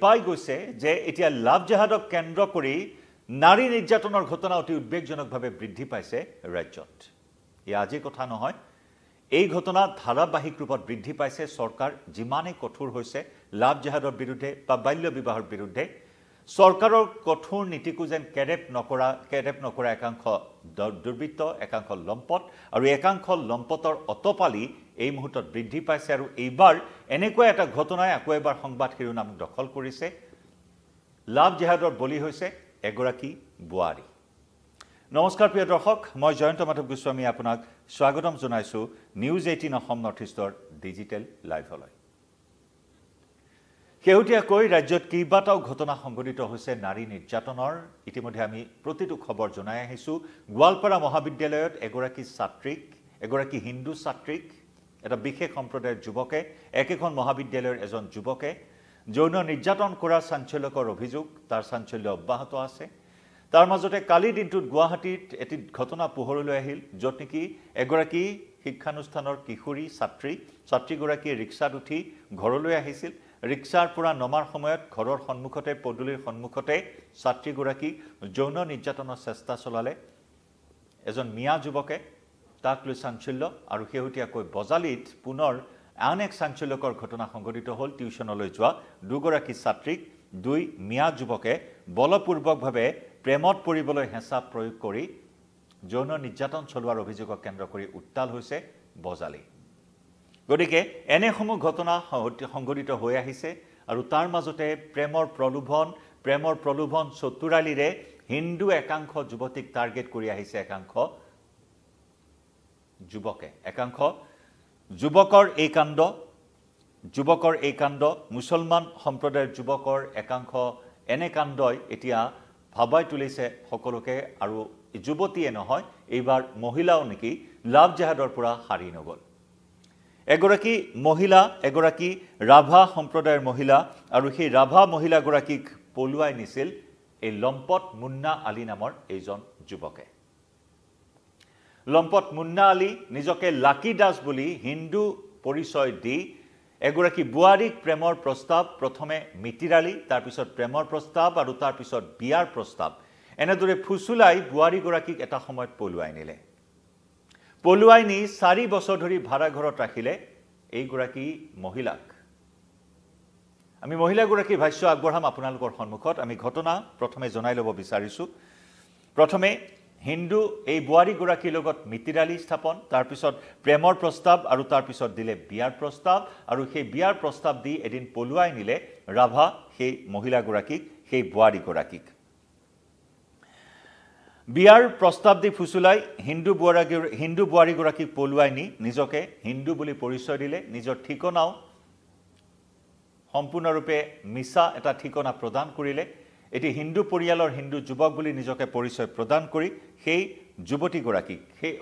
পাই গৈছে যে এতিয়া লাভ জেহাদক কেন্দ্ৰ কৰি নাৰী নিৰ্যাতনৰ ঘটনা অতি উদ্বেগজনকভাৱে বৃদ্ধি পাইছে ৰাজ্যত। ই আজিৰ কথা নহয়, এই ঘটনা ধাৰাবাহিক ৰূপত বৃদ্ধি পাইছে। চৰকাৰ যিমানেই কঠোৰ হৈছে লাভ জেহাদৰ বিৰুদ্ধে বা বাল্য বিবাহৰ বিৰুদ্ধে, চৰকাৰৰ কঠোৰ নীতিকো যেন কেৰেপ নকৰা একাংশ দুৰ্বৃত্ত, একাংশ লম্পট আৰু একাংশ লম্পটৰ অতপালি এই মুহূৰ্তত বৃদ্ধি পাইছে। আৰু এইবাৰ এনেকুৱা এটা ঘটনাই আকৌ এবাৰ সংবাদ শিৰোনাম দখল কৰিছে। লাভ জেহাদৰ বলি হৈছে এগৰাকী বোৱাৰী। নমস্কাৰ প্ৰিয় দৰ্শক, মই জয়ন্ত মাধৱ গোস্বামী আপোনাক স্বাগতম জনাইছোঁ নিউজ 18 অসম নৰ্থ ইষ্টৰ ডিজিটেল লাইভলৈ। শেহতীয়াকৈ ৰাজ্যত কেইবাটাও ঘটনা সংঘটিত হৈছে নাৰী নিৰ্যাতনৰ। ইতিমধ্যে আমি প্ৰতিটো খবৰ জনাই আহিছোঁ। গোৱালপাৰা মহাবিদ্যালয়ত এগৰাকী হিন্দু ছাত্ৰীক এটা বিশেষ সম্প্ৰদায়ৰ যুৱকে, একেখন মহাবিদ্যালয়ৰ এজন যুৱকে যৌন নিৰ্যাতন কৰাৰ চাঞ্চল্যকৰ অভিযোগ, তাৰ চাঞ্চল্য অব্যাহত আছে। তাৰ মাজতে কালিৰ দিনটোত গুৱাহাটীত এটি ঘটনা পোহৰলৈ আহিল, য'ত নেকি এগৰাকী শিক্ষানুষ্ঠানৰ কিশোৰী ছাত্ৰীগৰাকীয়ে ৰিক্সাত উঠি ঘৰলৈ আহিছিল। ৰিক্সাৰ পৰা নমাৰ সময়ত ঘৰৰ সন্মুখতে, পদূলিৰ সন্মুখতে ছাত্ৰীগৰাকীক যৌন নিৰ্যাতনৰ চেষ্টা চলালে এজন মিয়া যুৱকে। তাক লৈ চাঞ্চল্য। আৰু শেহতীয়াকৈ বজালীত পুনৰ আন এক চাঞ্চল্যকৰ ঘটনা সংঘটিত হ'ল। টিউশ্যনলৈ যোৱা দুগৰাকী ছাত্ৰীক দুই মিয়া যুৱকে বলপূৰ্বকভাৱে প্ৰেমত পৰিবলৈ হেঁচা প্ৰয়োগ কৰি যৌন নিৰ্যাতন চলোৱাৰ অভিযোগক কেন্দ্ৰ কৰি উত্তাল হৈছে বজালী। গতিকে এনেসমূহ ঘটনা সংঘটিত হৈ আহিছে আৰু তাৰ মাজতে প্ৰেমৰ প্ৰলোভন চতুৰালিৰে হিন্দু একাংশ যুৱতীক টাৰ্গেট কৰি আহিছে একাংশ যুৱকৰ এই কাণ্ড মুছলমান সম্প্ৰদায়ৰ যুৱকৰ একাংশ এনে কাণ্ডই এতিয়া ভাবাই তুলিছে সকলোকে। আৰু যুৱতীয়ে নহয়, এইবাৰ মহিলাও নেকি লাভ জেহাদৰ পৰা হাৰি নগ'ল। এগৰাকী ৰাভা সম্প্ৰদায়ৰ মহিলা, আৰু সেই ৰাভা মহিলাগৰাকীক পলুৱাই নিছিল এই লম্পট মুন্না আলী নামৰ এইজন যুৱকে। লম্পট মুন্না আলী নিজকে লাকি দাস বুলি হিন্দু পৰিচয় দি এগৰাকী বোৱাৰীক প্ৰেমৰ প্ৰস্তাৱ, প্ৰথমে মিতিৰালী, তাৰপিছত প্ৰেমৰ প্ৰস্তাৱ আৰু তাৰপিছত বিয়াৰ প্ৰস্তাৱ, এনেদৰে ফুচুলাই বোৱাৰীগৰাকীক এটা সময়ত পলুৱাই নিলে। পলুৱাই নি 4 বছৰ ধৰি ভাড়া ঘৰত ৰাখিলে এইগৰাকী মহিলাক। আমি মহিলাগৰাকীৰ ভাষ্য আগবঢ়াম আপোনালোকৰ সন্মুখত। আমি ঘটনা প্ৰথমে জনাই ল'ব বিচাৰিছোঁ। প্ৰথমে হিন্দু এই বোৱাৰীগৰাকীৰ লগত মিতিৰালী স্থাপন, তাৰপিছত প্ৰেমৰ প্ৰস্তাৱ আৰু তাৰপিছত দিলে বিয়াৰ প্ৰস্তাৱ, আৰু সেই বিয়াৰ প্ৰস্তাৱ দি এদিন পলুৱাই নিলে ৰাভা সেই মহিলাগৰাকীক, সেই বোৱাৰীগৰাকীক। বিয়াৰ প্ৰস্তাৱ দি ফুচুলাই হিন্দু বোৱাৰীগৰাকীক পলুৱাই নি নিজকে হিন্দু বুলি পৰিচয় দিলে। নিজৰ ঠিকনাও সম্পূৰ্ণৰূপে মিছা এটা ঠিকনা প্ৰদান কৰিলে। এটি হিন্দু পৰিয়ালৰ হিন্দু যুৱক বুলি নিজকে পৰিচয় প্ৰদান কৰি সেই যুৱতীগৰাকীক, সেই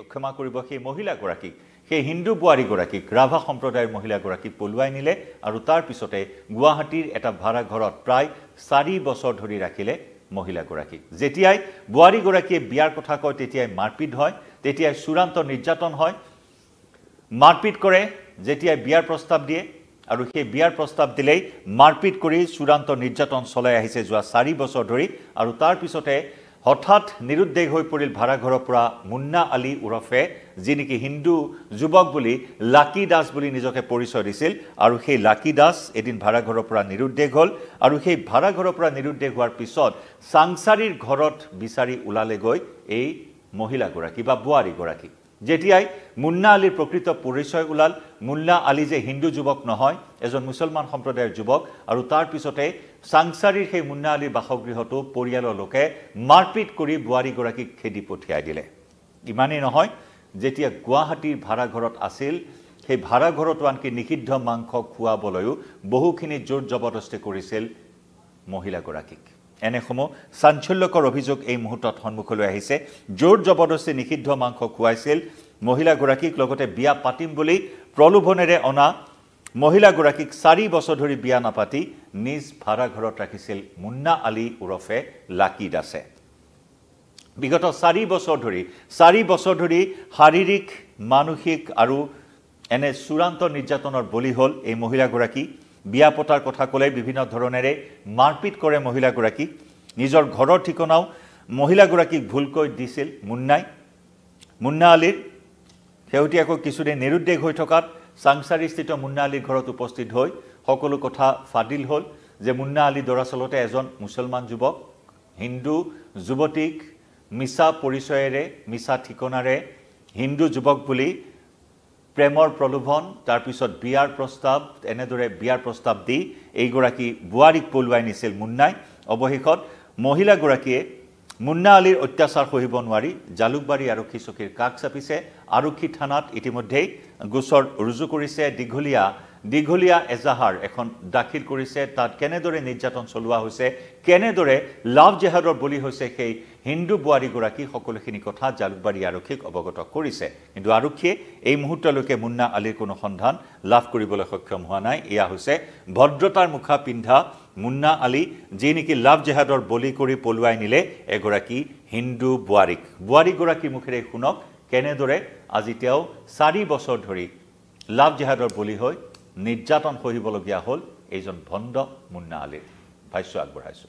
মহিলাগৰাকীক, সেই হিন্দু বোৱাৰীগৰাকীক, ৰাভা সম্প্ৰদায়ৰ মহিলাগৰাকীক পলুৱাই নিলে আৰু তাৰ পিছতে গুৱাহাটীৰ এটা ভাড়া ঘৰত প্ৰায় 4 বছৰ ধৰি ৰাখিলে মহিলাগৰাকীক। যেতিয়াই বোৱাৰীগৰাকীয়ে বিয়াৰ কথা কয় তেতিয়াই মাৰপিট হয়, তেতিয়াই চূড়ান্ত নিৰ্যাতন হয়। মাৰপিট কৰে যেতিয়াই বিয়াৰ প্ৰস্তাৱ দিয়ে, আৰু সেই বিয়াৰ প্ৰস্তাৱ দিলেই মাৰপিট কৰি চূড়ান্ত নিৰ্যাতন চলাই আহিছে যোৱা 4 বছৰ ধৰি। আৰু তাৰ পিছতে হঠাৎ নিৰুদ্দেশ হৈ পৰিল ভাড়াঘৰৰ পৰা মুন্না আলী ওৰফে, যি নেকি হিন্দু যুৱক বুলি লাকি দাস বুলি নিজকে পৰিচয় দিছিল। আৰু সেই লাকি দাস এদিন ভাড়াঘৰৰ পৰা নিৰুদ্দেশ হ'ল, আৰু সেই ভাড়াঘৰৰ পৰা নিৰুদ্দেশ হোৱাৰ পিছত চাংচাৰীৰ ঘৰত বিচাৰি ওলালেগৈ এই মহিলাগৰাকী বা বোৱাৰীগৰাকী। যেতিয়াই মুন্না আলীৰ প্ৰকৃত পৰিচয় ওলাল, মুন্না আলী যে হিন্দু যুৱক নহয়, এজন মুছলমান সম্প্ৰদায়ৰ যুৱক। আৰু তাৰ পিছতে চাংচাৰীৰ সেই মুন্না আলীৰ বাসগৃহতো পৰিয়ালৰ লোকে মাৰপিট কৰি বোৱাৰীগৰাকীক খেদি পঠিয়াই দিলে। ইমানেই নহয়, যেতিয়া গুৱাহাটীৰ ভাড়াঘৰত আছিল, সেই ভাড়াঘৰতো আনকি নিষিদ্ধ মাংস খুৱাবলৈও বহুখিনি জোৰ জবৰদস্তি কৰিছিল মহিলাগৰাকীক। এনেসমূহ চাঞ্চল্যকৰ অভিযোগ এই মুহূৰ্তত সন্মুখলৈ আহিছে। জোৰ জবৰদস্তি নিষিদ্ধ মাংস খুৱাইছিল মহিলাগৰাকীক, লগতে বিয়া পাতিম বুলি প্ৰলোভনেৰে অনা মহিলাগৰাকীক 4 বছৰ ধৰি বিয়া নাপাতি নিজ ভাড়াঘৰত ৰাখিছিল মুন্না আলী ওৰফে লাকি দাসে। বিগত 4 বছৰ ধৰি শাৰীৰিক, মানসিক আৰু এনে চূড়ান্ত নিৰ্যাতনৰ বলি হ'ল এই মহিলাগৰাকী। বিয়া পতাৰ কথা ক'লে বিভিন্ন ধৰণেৰে মাৰপিট কৰে মহিলাগৰাকীক নিজৰ ঘৰৰ ঠিকনাও মহিলাগৰাকীক ভুলকৈ দিছিল মুন্না আলীৰ শেহতীয়াকৈ কিছুদিন নিৰুদ্দেশ হৈ থকাত চাংচাৰীস্থিত মুন্না আলীৰ ঘৰত উপস্থিত হৈ সকলো কথা ফাদিল হ'ল যে মুন্না আলী দৰাচলতে এজন মুছলমান যুৱক হিন্দু যুৱতীক মিছা পৰিচয়েৰে মিছা ঠিকনাৰে হিন্দু যুৱক বুলি প্ৰেমৰ প্ৰলোভন তাৰ পিছত বিয়াৰ প্ৰস্তাৱ এনেদৰে বিয়াৰ প্ৰস্তাৱ দি এইগৰাকী বুৱাৰীক পলুৱাই নিছিল মুন্নাই অৱশেষত মহিলাগৰাকীয়ে মুন্না আলীৰ অত্যাচাৰ সহিব নোৱাৰি জালুকবাৰী আৰক্ষী চকীৰ কাষ চাপিছে আৰক্ষী থানাত ইতিমধ্যেই গোচৰ ৰুজু কৰিছে দীঘলীয়া এজাহাৰ এখন দাখিল কৰিছে তাত কেনেদৰে নিৰ্যাতন চলোৱা হৈছে কেনেদৰে লাভ জেহাদৰ বলি হৈছে সেই হিন্দু বুৱাৰীগৰাকী সকলোখিনি কথা জালুকবাৰী আৰক্ষীক অৱগত কৰিছে কিন্তু আৰক্ষীয়ে এই মুহূৰ্তলৈকে মুন্না আলীৰ কোনো সন্ধান লাভ কৰিবলৈ সক্ষম হোৱা নাই এয়া হৈছে ভদ্ৰতাৰ মুখা পিন্ধা মুন্না আলী যি নেকি লাভ জেহাদৰ বলি কৰি পলুৱাই নিলে এগৰাকী হিন্দু বুৱাৰীগৰাকীৰ মুখেৰে শুনক কেনেদৰে আজি তেওঁ 4 বছৰ ধৰি লাভ জেহাদৰ বলি হৈ নিৰ্যাতন সহিবলগীয়া হ'ল এইজন ভণ্ড মুন্না আলীৰ ভাষ্য আগবঢ়াইছো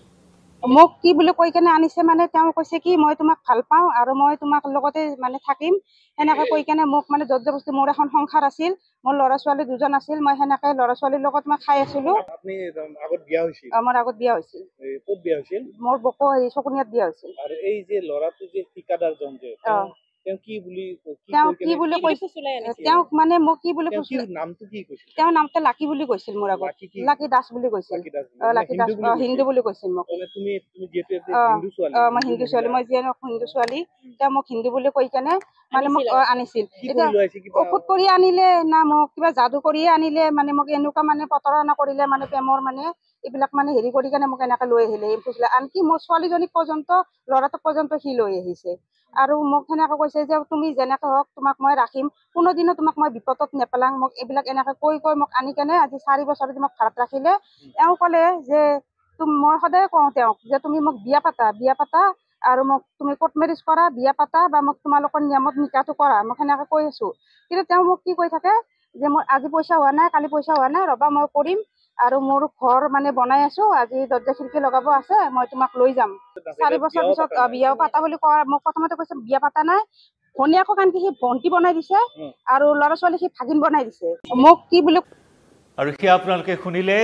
মোক কি বুলি কৈ কেনে আনিছে মানে তেওঁ কৈছে কি মই তোমাক ভাল পাওঁ আৰু মই তোমাক লগতে মানে থাকিম এনেকৈ কৈ কেনে মোক মানে জবৰদস্তি মোৰ এখন সংসাৰ আছিল মোৰ ল'ৰা ছোৱালী দুজন আছিল মই সেনেকৈ ল'ৰা ছোৱালীৰ লগত মই খাই আছিলো আপুনি আগত বিয়া হৈছিল আমাৰ আগত বিয়া হৈছিল ক'ত বিয়া হৈছিল মোৰ বকো এই চকুনিয়াত বিয়া হৈছিল আৰু এই যে ল'ৰাটো যে ঠিকাদাৰজন যে তেওঁ কি বুলি কৈছিল তেওঁ মানে মোক কি বুলি কৈছিল নামটো কি কৈছিল তেওঁ নামটো লাকি বুলি কৈছিল মোৰ আগত লাকি দাস বুলি কৈছিল লাকি দাস হিন্দু বুলি কৈছিল মোক তুমি যেতে হিন্দু ছোৱালী মই হিন্দু ছোৱালী মই যে হিন্দু ছোৱালী তেওঁ মোক হিন্দু বুলি কৈ কেনে মানে মোক আনিছিল ঔষধ কৰি আনিলে না মোক কিবা যাদু কৰিয়ে আনিলে মানে মোক এনেকুৱা মানে প্ৰতাৰণা কৰিলে মানে প্ৰেমৰ মানে এইবিলাক মানে হেৰি কৰি কেনে মোক এনেকৈ লৈ আহিলে আনকি মোৰ ছোৱালীজনীক পৰ্যন্ত ল'ৰাটোক পৰ্যন্ত সি লৈ আহিছে আৰু মোক সেনেকৈ কৈছে যে তুমি যেনেকৈ হওক তোমাক মই ৰাখিম কোনোদিনো তোমাক মই বিপদত নেপেলাং মোক এইবিলাক এনেকৈ কৈ মোক আনি কেনে আজি 4 বছৰ তোমাক ঘৰত ৰাখিলে এওঁ ক'লে যে মই সদায় কওঁ তেওঁক যে তুমি মোক বিয়া পাতা আৰু মোক তুমি কোৰ্ট মেৰেজ কৰা বিয়া পাতা বা মোক তোমালোকৰ নিয়মত নিকাহটো কৰা মই সেনেকৈ কৈ আছো কিন্তু তেওঁ মোক কি কৈ থাকে যে মোৰ আজি পইচা হোৱা নাই কালি পইচা হোৱা নাই ৰবা মই কৰিম আৰু মোৰ ঘৰ মানে বনাই আছো আজি দৰ্জা খিৰিকী লগাব আছে মই তোমাক লৈ যাম 4 বছৰ পিছত বিয়াও পাতা বুলি কোৱা মোক প্ৰথমতে কৈছে বিয়া পাতা নাই ভনীয়েকক আনকি সি ভণ্টি বনাই দিছে আৰু ল'ৰা ছোৱালী সি ভাগিন বনাই দিছে মোক কি বুলি আৰু সেয়া আপোনালোকে শুনিলে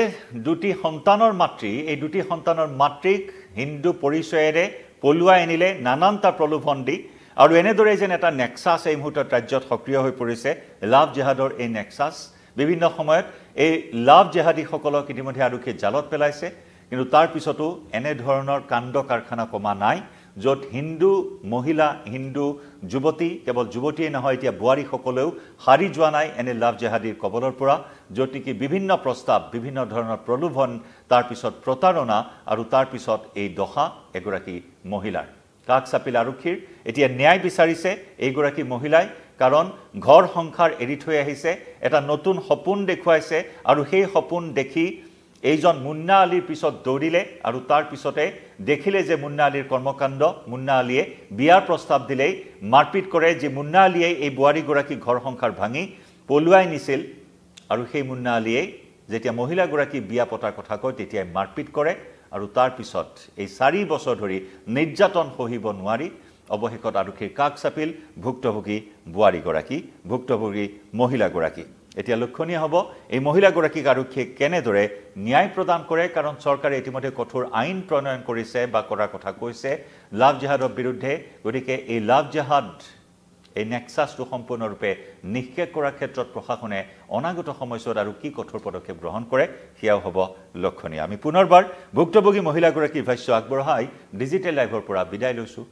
দুটি সন্তানৰ মাতৃ এই দুটি সন্তানৰ মাতৃক হিন্দু পৰিচয়েৰে পলুৱাই আনিলে নানানটা প্ৰলোভন দি আৰু এনেদৰে যেন এটা নেক্সাছ এই মুহূৰ্তত ৰাজ্যত সক্ৰিয় হৈ পৰিছে লাভ জেহাদৰ এই নেক্সাছ বিভিন্ন সময়ত এই লাভ জেহাদীসকলক ইতিমধ্যে আৰক্ষীয়ে জালত পেলাইছে কিন্তু তাৰ পিছতো এনে ধৰণৰ কাণ্ড কাৰখানা কমা নাই য'ত হিন্দু মহিলা হিন্দু যুৱতী কেৱল যুৱতীয়ে নহয় এতিয়া বোৱাৰীসকলেও হাৰি যোৱা নাই এনে লাভ জেহাদীৰ কবলৰ পৰা য'ত নেকি বিভিন্ন প্ৰস্তাৱ বিভিন্ন ধৰণৰ প্ৰলোভন তাৰ পিছত প্ৰতাৰণা আৰু তাৰ পিছত এই দশা এগৰাকী মহিলাৰ কাষ চাপিল আৰক্ষীৰ এতিয়া ন্যায় বিচাৰিছে এইগৰাকী মহিলাই কাৰণ ঘৰ সংসাৰ এৰি থৈ আহিছে এটা নতুন সপোন দেখুৱাইছে আৰু সেই সপোন দেখি এইজন মুন্না আলীৰ পিছত দৌৰিলে আৰু তাৰ পিছতে দেখিলে যে মুন্না আলীৰ কৰ্মকাণ্ড মুন্না আলীয়ে বিয়াৰ প্ৰস্তাৱ দিলেই মাৰপিট কৰে যে মুন্না আলীয়ে এই বুৱাৰীগৰাকী ঘৰ সংসাৰ ভাঙি পলুৱাই নিছিল আৰু সেই মুন্না আলীয়ে যেতিয়া মহিলাগৰাকী বিয়া পতাৰ কথা কয় তেতিয়াই মাৰপিট কৰে আৰু তাৰ পিছত এই 4 বছৰ ধৰি নিৰ্যাতন সহিব নোৱাৰি অৱশেষত আৰক্ষীৰ কাষ চাপিল ভুক্তভোগী বুৱাৰীগৰাকী ভুক্তভোগী মহিলাগৰাকী এতিয়া লক্ষণীয় হ'ব এই মহিলাগৰাকীক আৰক্ষীয়ে কেনেদৰে ন্যায় প্ৰদান কৰে কাৰণ চৰকাৰে ইতিমধ্যে কঠোৰ আইন প্ৰণয়ন কৰিছে বা কৰাৰ কথা কৈছে লাভ জেহাদৰ বিৰুদ্ধে গতিকে এই লাভ জেহাদ এই নেক্সাছটো সম্পূৰ্ণৰূপে নিক্ষেপ কৰাৰ ক্ষেত্ৰত প্ৰশাসনে অনাগত সময়ছোৱাত আৰু কি কঠোৰ পদক্ষেপ গ্ৰহণ কৰে সেয়াও হ'ব লক্ষণীয় আমি পুনৰবাৰ ভুক্তভোগী মহিলাগৰাকীৰ ভাষ্য আগবঢ়াই ডিজিটেল লাইভৰ পৰা বিদায় লৈছোঁ